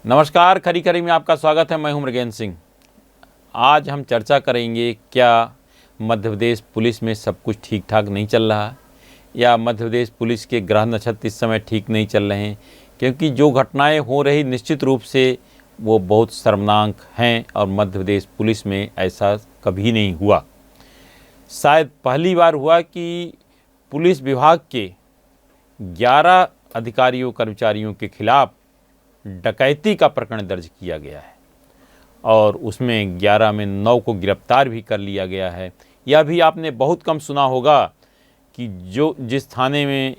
नमस्कार, खरी खरी में आपका स्वागत है। मैं हूं मृगेंद्र सिंह। आज हम चर्चा करेंगे क्या मध्य प्रदेश पुलिस में सब कुछ ठीक ठाक नहीं चल रहा या मध्य प्रदेश पुलिस के ग्रह नक्षत्र इस समय ठीक नहीं चल रहे हैं, क्योंकि जो घटनाएं हो रही निश्चित रूप से वो बहुत शर्मनाक हैं और मध्य प्रदेश पुलिस में ऐसा कभी नहीं हुआ। शायद पहली बार हुआ कि पुलिस विभाग के 11 अधिकारियों कर्मचारियों के खिलाफ डकैती का प्रकरण दर्ज किया गया है और उसमें 11 में 9 को गिरफ्तार भी कर लिया गया है। यह भी आपने बहुत कम सुना होगा कि जिस थाने में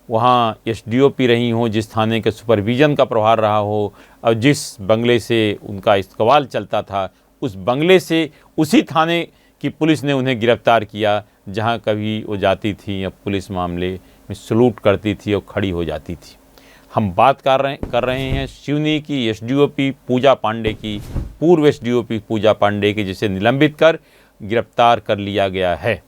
वहाँ एसडीओपी रही हो, जिस थाने के सुपरविज़न का प्रभार रहा हो और जिस बंगले से उनका इस्तकबाल चलता था, उस बंगले से उसी थाने की पुलिस ने उन्हें गिरफ्तार किया जहाँ कभी वो जाती थी या पुलिस मामले में सलूट करती थी और खड़ी हो जाती थी। हम बात कर रहे हैं सिवनी की एसडीओपी पूजा पांडे की, पूर्व एसडीओपी पूजा पांडे की, जिसे निलंबित कर गिरफ्तार कर लिया गया है।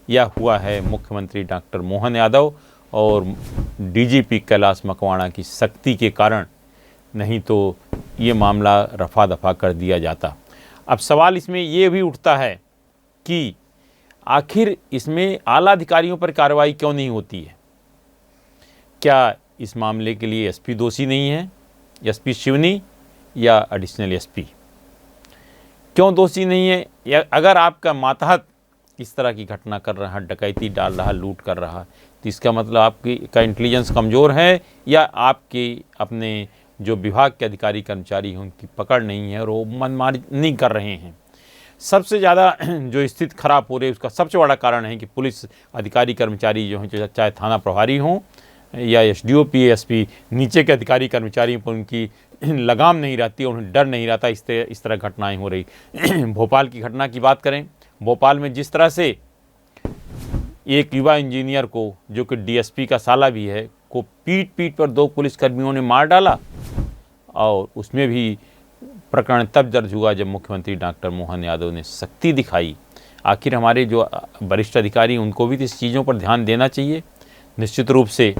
यह हुआ है मुख्यमंत्री डॉक्टर मोहन यादव और डीजीपी कैलाश मकवाना की सख्ती के कारण, नहीं तो ये मामला रफा दफा कर दिया जाता। अब सवाल इसमें ये भी उठता है कि आखिर इसमें आला अधिकारियों पर कार्रवाई क्यों नहीं होती है? क्या इस मामले के लिए एसपी दोषी नहीं है? एसपी सिवनी या एडिशनल एसपी क्यों दोषी नहीं है? या अगर आपका मातहत इस तरह की घटना कर रहा, डकैती डाल रहा, लूट कर रहा, तो इसका मतलब आपका इंटेलिजेंस कमज़ोर है या आपके अपने जो विभाग के अधिकारी कर्मचारी हैं उनकी पकड़ नहीं है और वो मनमानी कर रहे हैं। सबसे ज़्यादा जो स्थिति खराब हो रही है उसका सबसे बड़ा कारण है कि पुलिस अधिकारी कर्मचारी जो हैं, चाहे थाना प्रभारी हों या एसडीओपी एसपी, नीचे के अधिकारी कर्मचारियों पर उनकी लगाम नहीं रहती, उन्हें डर नहीं रहता। इस तरह घटनाएं हो रही। भोपाल की घटना की बात करें, भोपाल में जिस तरह से एक युवा इंजीनियर को, जो कि डीएसपी का साला भी है, को पीट पर 2 पुलिसकर्मियों ने मार डाला और उसमें भी प्रकरण तब दर्ज हुआ जब मुख्यमंत्री डॉक्टर मोहन यादव ने सख्ती दिखाई। आखिर हमारे जो वरिष्ठ अधिकारी उनको भी इस चीज़ों पर ध्यान देना चाहिए। निश्चित रूप से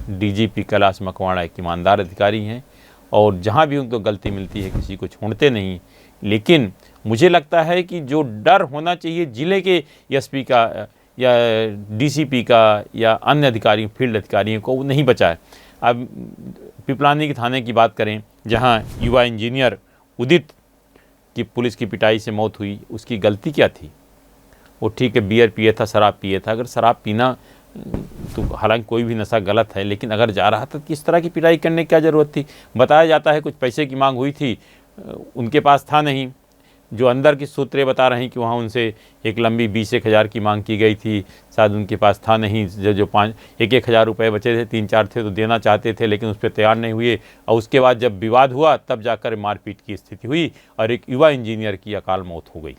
डीजीपी कैलाश मकवाना एक ईमानदार अधिकारी हैं और जहां भी उनको गलती मिलती है किसी को छोड़ते नहीं, लेकिन मुझे लगता है कि जो डर होना चाहिए ज़िले के एसपी का या डीसीपी का या अन्य अधिकारियों, फील्ड अधिकारियों को, वो नहीं बचा है। अब पिपलानी के थाने की बात करें, जहां युवा इंजीनियर उदित की पुलिस की पिटाई से मौत हुई, उसकी गलती क्या थी? वो ठीक है बियर पिए था, शराब पिए था। अगर शराब पीना तो हालांकि कोई भी नशा गलत है, लेकिन अगर जा रहा था तो किस तरह की पिटाई करने की क्या ज़रूरत थी? बताया जाता है कुछ पैसे की मांग हुई थी, उनके पास था नहीं। जो अंदर की सूत्रें बता रहे हैं कि वहाँ उनसे एक लंबी 20-1 हज़ार की मांग की गई थी, शायद उनके पास था नहीं। जो 1-1 हज़ार रुपये बचे थे, 3-4 थे तो देना चाहते थे, लेकिन उस पर तैयार नहीं हुए और उसके बाद जब विवाद हुआ तब जाकर मारपीट की स्थिति हुई और एक युवा इंजीनियर की अकाल मौत हो गई।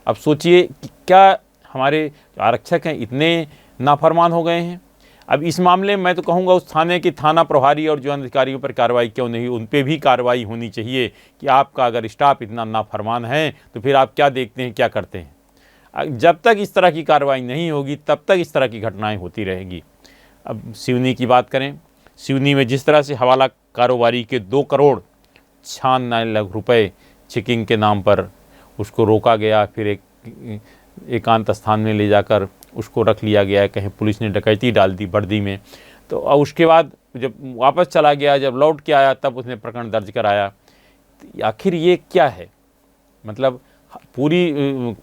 अब सोचिए कि क्या हमारे आरक्षक हैं इतने नाफरमान हो गए हैं? अब इस मामले में मैं तो कहूँगा उस थाने के थाना प्रभारी और जो अधिकारियों पर कार्रवाई क्यों नहीं, उन पे भी कार्रवाई होनी चाहिए कि आपका अगर स्टाफ इतना नाफरमान है तो फिर आप क्या देखते हैं, क्या करते हैं? जब तक इस तरह की कार्रवाई नहीं होगी तब तक इस तरह की घटनाएं होती रहेगी। अब सिवनी की बात करें, सिवनी में जिस तरह से हवाला कारोबारी के 2 करोड़ 96 लाख रुपये चेकिंग के नाम पर उसको रोका गया, फिर एक एकांत स्थान में ले जाकर उसको रख लिया गया है, कहीं पुलिस ने डकैती डाल दी वर्दी में। तो उसके बाद जब वापस चला गया, जब लौट के आया तब उसने प्रकरण दर्ज कराया। तो आखिर ये क्या है? मतलब पूरी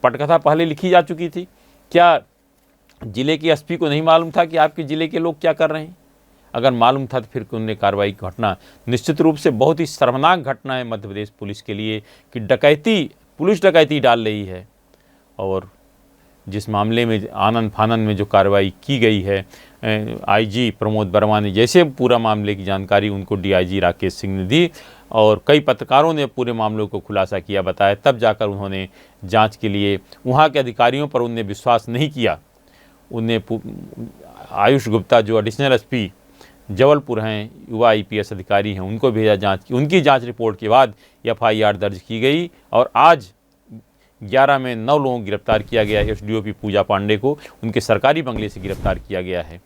पटकथा पहले लिखी जा चुकी थी। क्या ज़िले के एसपी को नहीं मालूम था कि आपके ज़िले के लोग क्या कर रहे हैं? अगर मालूम था तो फिर उन्होंने कार्रवाई की घटना निश्चित रूप से बहुत ही शर्मनाक घटना है मध्य प्रदेश पुलिस के लिए कि पुलिस डकैती डाल रही है। और जिस मामले में आनंद फानन में जो कार्रवाई की गई है, आईजी प्रमोद वर्मा ने जैसे पूरा मामले की जानकारी उनको डीआईजी राकेश सिंह ने दी और कई पत्रकारों ने पूरे मामलों को खुलासा किया, बताया, तब जाकर उन्होंने जांच के लिए वहां के अधिकारियों पर उन्हें विश्वास नहीं किया। उन्हें आयुष गुप्ता जो एडिशनल एसपी जबलपुर हैं, युवा आईपीएस अधिकारी हैं, उनको भेजा जांच की। उनकी जांच रिपोर्ट के बाद एफआईआर दर्ज की गई और आज 11 में 9 लोगों को गिरफ्तार किया गया है। एसडीओपी पूजा पांडे को उनके सरकारी बंगले से गिरफ्तार किया गया है।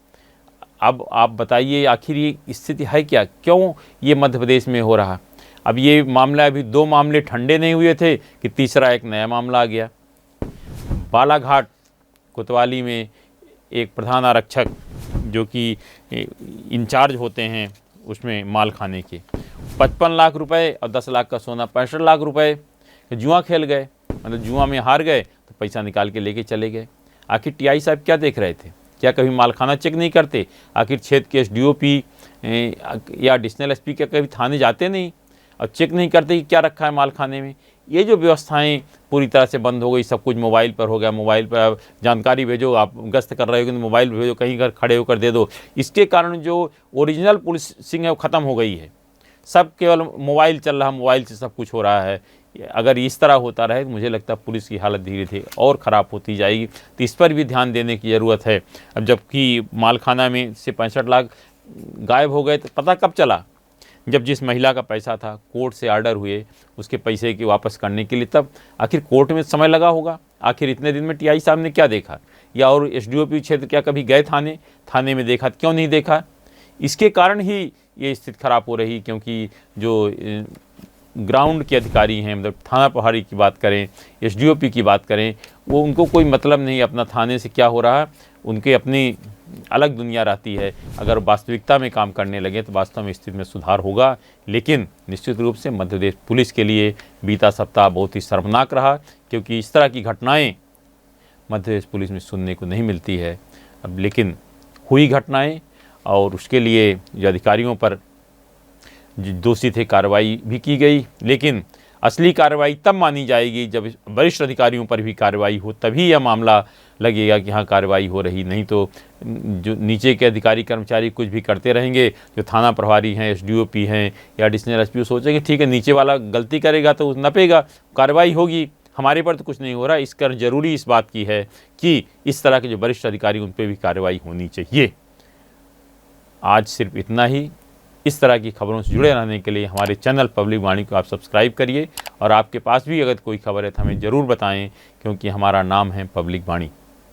अब आप बताइए आखिर ये स्थिति है क्या, क्यों ये मध्य प्रदेश में हो रहा। अब ये मामला, अभी 2 मामले ठंडे नहीं हुए थे कि तीसरा एक नया मामला आ गया। बालाघाट कोतवाली में एक प्रधान आरक्षक जो कि इंचार्ज होते हैं उसमें माल खाने के, 55 लाख रुपए और 10 लाख का सोना, 65 लाख रुपए जुआ खेल गए, मतलब जुआ में हार गए तो पैसा निकाल के लेके चले गए। आखिर टीआई साहब क्या देख रहे थे, क्या कभी मालखाना चेक नहीं करते? आखिर क्षेत्र के एसडीओपी या एडिशनल एसपी क्या कभी थाने जाते नहीं और चेक नहीं करते कि क्या रखा है मालखाने में? ये जो व्यवस्थाएं पूरी तरह से बंद हो गई, सब कुछ मोबाइल पर हो गया, मोबाइल पर जानकारी भेजो, आप गश्त कर रहे हो तो मोबाइल भेजो, कहीं घर खड़े होकर दे दो। इसके कारण जो ओरिजिनल पुलिसिंग है वो ख़त्म हो गई है, सब केवल मोबाइल चल रहा, मोबाइल से सब कुछ हो रहा है। अगर इस तरह होता रहे तो मुझे लगता है पुलिस की हालत धीरे धीरे और ख़राब होती जाएगी, तो इस पर भी ध्यान देने की ज़रूरत है। अब जबकि मालखाना में से 65 लाख गायब हो गए तो पता कब चला? जब जिस महिला का पैसा था, कोर्ट से आर्डर हुए उसके पैसे की वापस करने के लिए, तब आखिर कोर्ट में समय लगा होगा। आखिर इतने दिन में टीआई साहब ने क्या देखा, या और एसडीओपी क्षेत्र क्या कभी गए थाने में देखा, क्यों नहीं देखा? इसके कारण ही ये स्थिति खराब हो रही, क्योंकि जो ग्राउंड के अधिकारी हैं, मतलब थाना प्रभारी की बात करें, एसडीओपी की बात करें, वो उनको कोई मतलब नहीं अपना थाने से क्या हो रहा है, उनके अपनी अलग दुनिया रहती है। अगर वास्तविकता में काम करने लगे तो वास्तव में स्थिति में सुधार होगा। लेकिन निश्चित रूप से मध्य प्रदेश पुलिस के लिए बीता सप्ताह बहुत ही शर्मनाक रहा, क्योंकि इस तरह की घटनाएं मध्य प्रदेश पुलिस में सुनने को नहीं मिलती है। अब लेकिन हुई घटनाएं, और उसके लिए जो अधिकारियों पर जो दोषी थे कार्रवाई भी की गई, लेकिन असली कार्रवाई तब मानी जाएगी जब वरिष्ठ अधिकारियों पर भी कार्रवाई हो, तभी यह मामला लगेगा कि हाँ कार्रवाई हो रही। नहीं तो जो नीचे के अधिकारी कर्मचारी कुछ भी करते रहेंगे, जो थाना प्रभारी हैं, एसडीओपी हैं या एडिशनल एसपी सोचेंगे ठीक है नीचे वाला गलती करेगा तो नपेगा, कार्रवाई होगी, हमारे पर तो कुछ नहीं हो रहा। इस कारण जरूरी इस बात की है कि इस तरह के जो वरिष्ठ अधिकारी उन पर भी कार्रवाई होनी चाहिए। आज सिर्फ इतना ही। इस तरह की खबरों से जुड़े रहने के लिए हमारे चैनल पब्लिक वाणी को आप सब्सक्राइब करिए, और आपके पास भी अगर कोई खबर है तो हमें ज़रूर बताएं, क्योंकि हमारा नाम है पब्लिक वाणी।